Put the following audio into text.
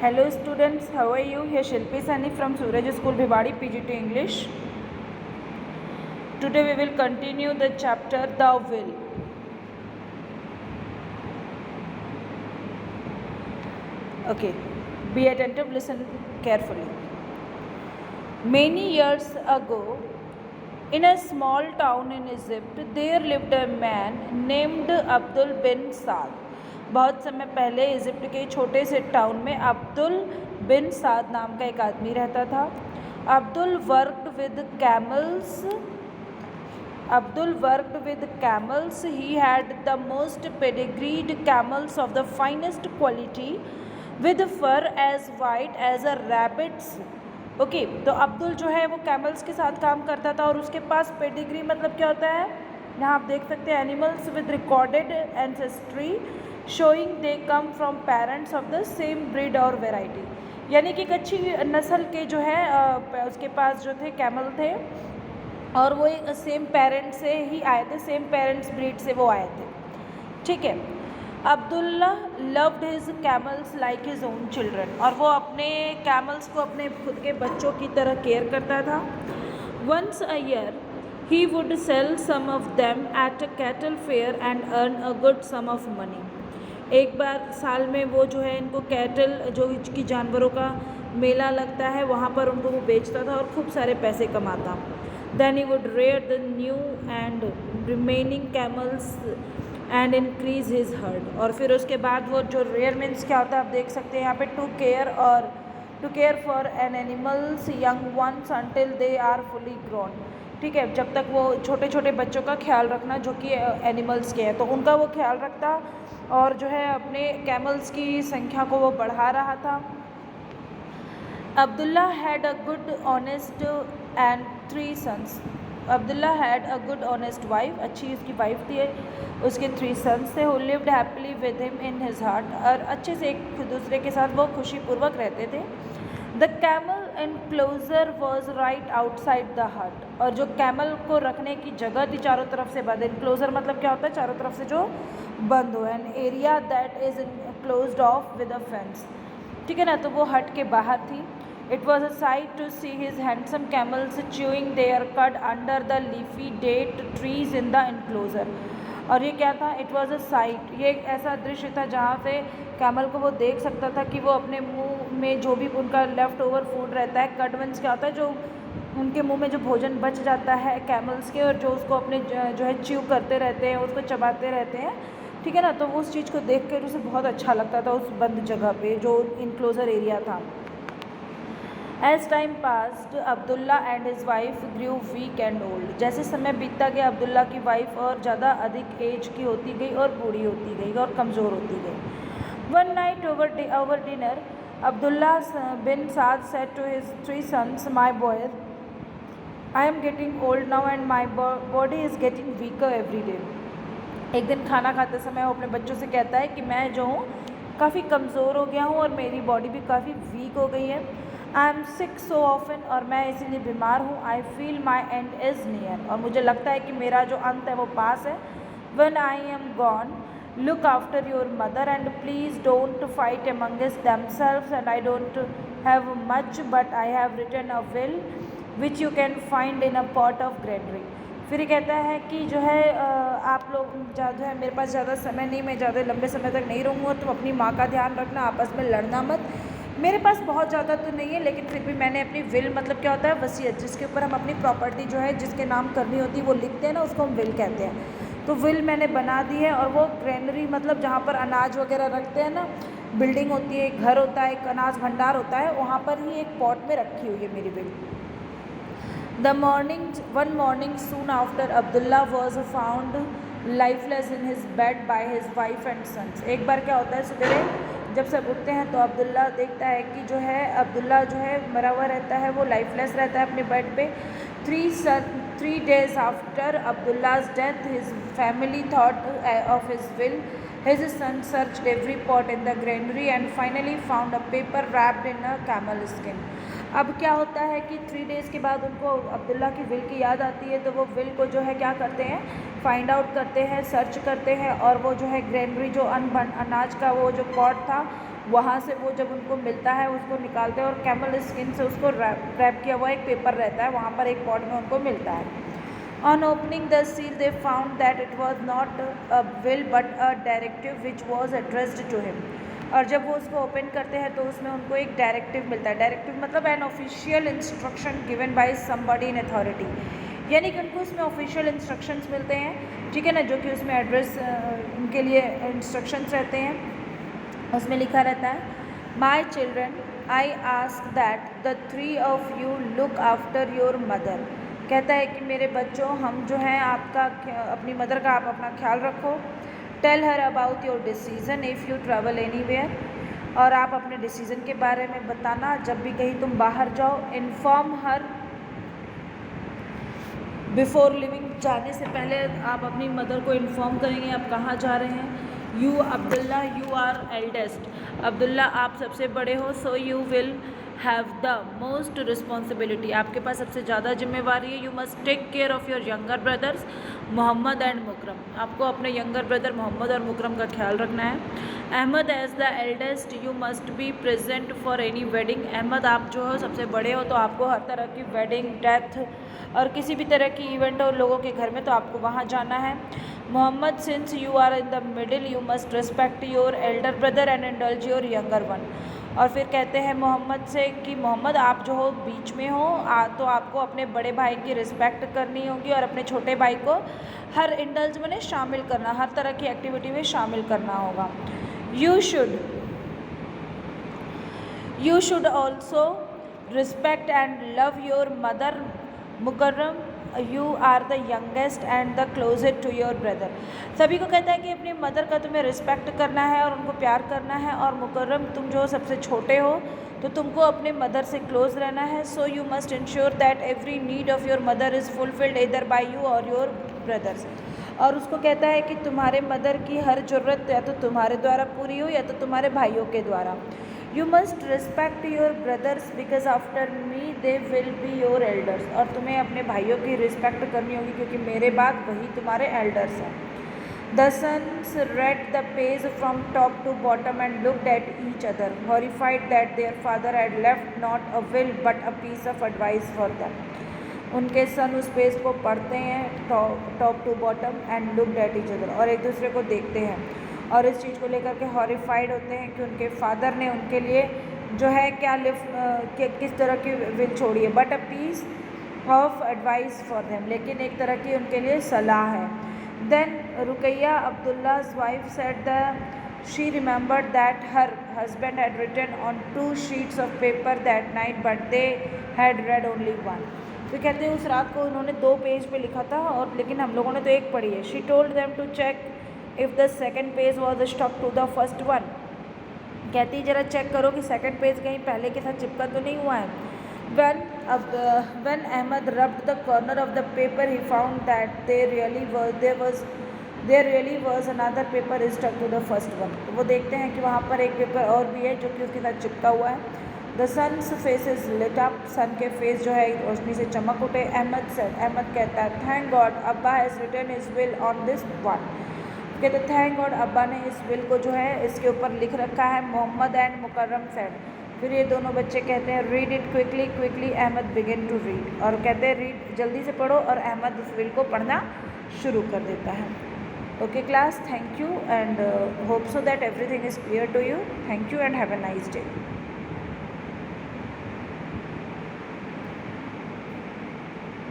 Hello students, how are you? Here Shilpi Sani from Suraj School Bhiwadi PGT English. Today we will continue the chapter The Will. Okay, be attentive, listen carefully. Many years ago, in a small town in Egypt, there lived a man named Abdul bin Saad. बहुत समय पहले Egypt के छोटे से town में अब्दुल बिन साद नाम का एक आदमी रहता था. Abdul worked with camels. He had the most pedigreed camels of the finest quality with fur as white as a rabbit's. Okay, तो अब्दुल जो है वो कैमल्स के साथ काम करता था और उसके पास पेडिग्री मतलब क्या होता है, यहाँ आप देख सकते हैं animals with recorded ancestry showing they come from parents of the same breed और वेराइटी. यानी कि एक अच्छी नस्ल के जो है उसके पास जो थे कैमल थे और वो एक सेम पेरेंट से ही आए थे, सेम पेरेंट्स ब्रीड से वो आए थे. ठीक है. Abdullah loved his camels like his own children. और वो अपने कैमल्स को अपने खुद के बच्चों की तरह केयर करता था. Once a year he would sell some of them at a cattle fair and earn a good sum of money. एक बार साल में वो जो है इनको कैटल जो कि जानवरों का मेला लगता है वहाँ पर उनको वो बेचता था और खूब सारे पैसे कमाता. Then he would rear the new and remaining camels and increase his herd. और फिर उसके बाद वो जो रेयर मीन्स क्या होता है आप देख सकते हैं यहाँ पे to care for an animals young ones until they are fully grown. ठीक है, जब तक वो छोटे छोटे बच्चों का ख्याल रखना जो कि एनिमल्स के हैं तो उनका वो ख्याल रखता और जो है अपने कैमल्स की संख्या को वो बढ़ा रहा था. Abdullah had a good honest and 3 sons. Abdullah had a good honest wife. अच्छी उसकी वाइफ थी. उसके 3 sons थे. Who lived happily with him in his heart. और अच्छे से एक दूसरे के साथ वो खुशीपूर्वक रहते थे. The camel enclosure was right outside the हट. और जो कैमल को रखने की जगह थी चारों तरफ से बंद. एनक्लोजर मतलब क्या होता है, चारों तरफ से जो बंद हो. An area that is closed of with a fence. ठीक है ना, तो वो हट के बाहर थी. It was a sight to see his handsome camels chewing their cud under the leafy date trees in the enclosure. और ये क्या था, इट वॉज अ साइट. ये एक ऐसा दृश्य था जहाँ से कैमल को वो देख सकता था कि वो अपने मुंह में जो भी उनका लेफ़्ट ओवर फूड रहता है, कड मीन्स क्या होता है, जो उनके मुंह में जो भोजन बच जाता है कैमल्स के और जो उसको अपने जो है च्यू करते रहते हैं, उसको चबाते रहते हैं. ठीक है ना, तो उस चीज़ को देख कर उसे बहुत अच्छा लगता था उस बंद जगह पे जो इनक्लोजर एरिया था. As time passed, Abdullah and his wife grew weak and old. जैसे समय बीतता गया अब्दुल्ला की वाइफ और ज़्यादा अधिक एज की होती गई और बूढ़ी होती गई और कमज़ोर होती गई. One night over dinner Abdullah bin Saad said to his 3 sons, my boys, I am getting old now and my body is getting weaker every day. एक दिन खाना खाते समय वो अपने बच्चों से कहता है कि मैं जो हूँ काफ़ी कमज़ोर हो गया हूँ और मेरी बॉडी भी काफ़ी वीक हो गई है. I am sick so often. और मैं इसीलिए बीमार हूँ. I feel my and is near. और मुझे लगता है कि मेरा जो अंत है वो पास है. When I am gone look after your mother and please don't fight amongst themselves and I don't have much but I have written a will which you can find in a pot of granary. फिर ये कहता है कि जो है आप लोग जो है मेरे पास ज़्यादा समय नहीं, मैं ज़्यादा लंबे समय तक नहीं रहूँगा, तुम अपनी माँ का ध्यान रखना, आपस में लड़ना मत. मेरे पास बहुत ज़्यादा तो नहीं है लेकिन फिर भी मैंने अपनी विल मतलब क्या होता है, वसीयत, जिसके ऊपर हम अपनी प्रॉपर्टी जो है जिसके नाम करनी होती है वो लिखते हैं ना, उसको हम विल कहते हैं. तो विल मैंने बना दी है. और वो ग्रेनरी मतलब जहाँ पर अनाज वगैरह रखते हैं ना, बिल्डिंग होती है, घर होता है, एक अनाज भंडार होता है, वहाँ पर ही एक पॉट में रखी हुई है मेरी will. One morning soon after, Abdullah was found lifeless in his bed by his wife and sons. एक बार क्या होता है, सवेरे जब सब उठते हैं तो अब्दुल्ला देखता है कि जो है अब्दुल्ला जो है मरा हुआ रहता है, वो लाइफलेस रहता है अपने बेड पे. 3 days after Abdullah's death, his family thought of his will. His son searched every pot in the granary and finally found a paper wrapped in a camel skin. अब क्या होता है कि 3 days के बाद उनको अब्दुल्ला की विल की याद आती है, तो वो विल को जो है क्या करते हैं, फाइंड आउट करते हैं, सर्च करते हैं और वो जो है ग्रेनरी जो अनाज का वो जो पॉट था वहाँ से वो जब उनको मिलता है उसको निकालते हैं और कैमल स्किन से उसको रैप किया हुआ एक पेपर रहता है, वहाँ पर एक पॉट में उनको मिलता है। On opening the seal, they found that it was not a will but a directive which was addressed to him. और जब वो उसको ओपन करते हैं तो उसमें उनको एक डायरेक्टिव मिलता है। डायरेक्टिव मतलब an official instruction given by somebody in authority, यानी कि उनको उसमें ऑफिशियल इंस्ट्रक्शंस मिलते हैं, ठीक है ना, जो कि उसमें एड्रेस उनके लिए इंस्ट्रक्शंस रहते हैं। उसमें लिखा रहता है, my children I ask that the 3 of you look after your mother. कहता है कि मेरे बच्चों, हम जो हैं आपका अपनी मदर का आप अपना ख्याल रखो। Tell her about your decision if you travel anywhere, और आप अपने डिसीज़न के बारे में बताना जब भी कहीं तुम बाहर जाओ। इन्फॉर्म हर बिफोर लिविंग, जाने से पहले आप अपनी मदर को इन्फॉर्म करेंगे आप कहाँ जा रहे हैं। You Abdullah you are eldest, Abdullah आप सबसे बड़े हो, so you will have the most responsibility, आपके पास सबसे ज़्यादा जिम्मेवारी है। You must take care of your younger brothers Mohammed and Mukarram, आपको अपने यंगर ब्रदर मोहम्मद और मुकरम का ख्याल रखना है। Ahmed as the eldest you must be present for any wedding, Ahmed आप जो हो सबसे बड़े हो तो आपको हर तरह की वेडिंग, डेथ और किसी भी तरह की इवेंट और लोगों के घर में तो आपको वहाँ जाना है। Mohammed since you are in the middle you must respect your elder brother and indulge your younger one, और फिर कहते हैं मोहम्मद से कि मोहम्मद आप जो हो बीच में हो, तो आपको अपने बड़े भाई की रिस्पेक्ट करनी होगी और अपने छोटे भाई को हर इंडल्ज में शामिल करना, हर तरह की एक्टिविटी में शामिल करना होगा। You should also respect and love your mother Mukarram, you are the youngest and the closest to your brother. सभी को कहता है कि अपनी मदर का तुम्हें रिस्पेक्ट करना है और उनको प्यार करना है, और मुकर्रम तुम जो सबसे छोटे हो तो तुमको अपने मदर से क्लोज रहना है। So you must ensure that every need of your mother is fulfilled इधर बाय यू और योर ब्रदर्स, और उसको कहता है कि तुम्हारे मदर की हर ज़रूरत या तो तुम्हारे द्वारा पूरी हो या तो तुम्हारे भाइयों के द्वारा। You must respect your brothers because after me they will be your elders, और तुम्हें अपने भाइयों की रिस्पेक्ट करनी होगी क्योंकि मेरे बाद वही तुम्हारे एल्डर्स हैं। The sons read the page from top to bottom and looked at each other, horrified that their father had left not a will but a piece of advice for them. उनके सन उस page को पढ़ते हैं top to bottom and looked at each other, और एक दूसरे को देखते हैं और इस चीज़ को लेकर के हॉरिफाइड होते हैं कि उनके फादर ने उनके लिए जो है क्या किस तरह की विल छोड़ी है, but a piece of advice for them, लेकिन एक तरह की उनके लिए सलाह है। Then Ruqaiya Abdullah's wife said that she remembered that her husband had written on 2 sheets of paper that night but they had read only one. तो कहते हैं उस रात को उन्होंने 2 पेज पे लिखा था और लेकिन हम लोगों ने तो एक पढ़ी है। She told them to check if the second page was stuck to the first one. कहती जरा चेक करो कि सेकंड पेज कहीं पहले के साथ चिपका तो नहीं हुआ है। When Ahmed rubbed the corner of the paper, he found that there really was another paper stuck to the first one. तो वो देखते हैं कि वहाँ पर एक पेपर और भी है जो कि उसके साथ चिपका हुआ है। The sun's faces lit up, सन के फेस जो है रोशनी से चमक उठे। अहमद कहता है थैंक गॉड अब्बा has written his will on this one. कहते थैंक गॉड अब्बा ने इस विल को जो है इसके ऊपर लिख रखा है। मोहम्मद एंड मुकर्रम सेड, फिर ये दोनों बच्चे कहते हैं read it quickly Ahmed begin to read, और कहते हैं रीड जल्दी से पढ़ो, और अहमद उस विल को पढ़ना शुरू कर देता है। Okay class, thank you and hope so that everything is clear to you. Thank you and have a nice day.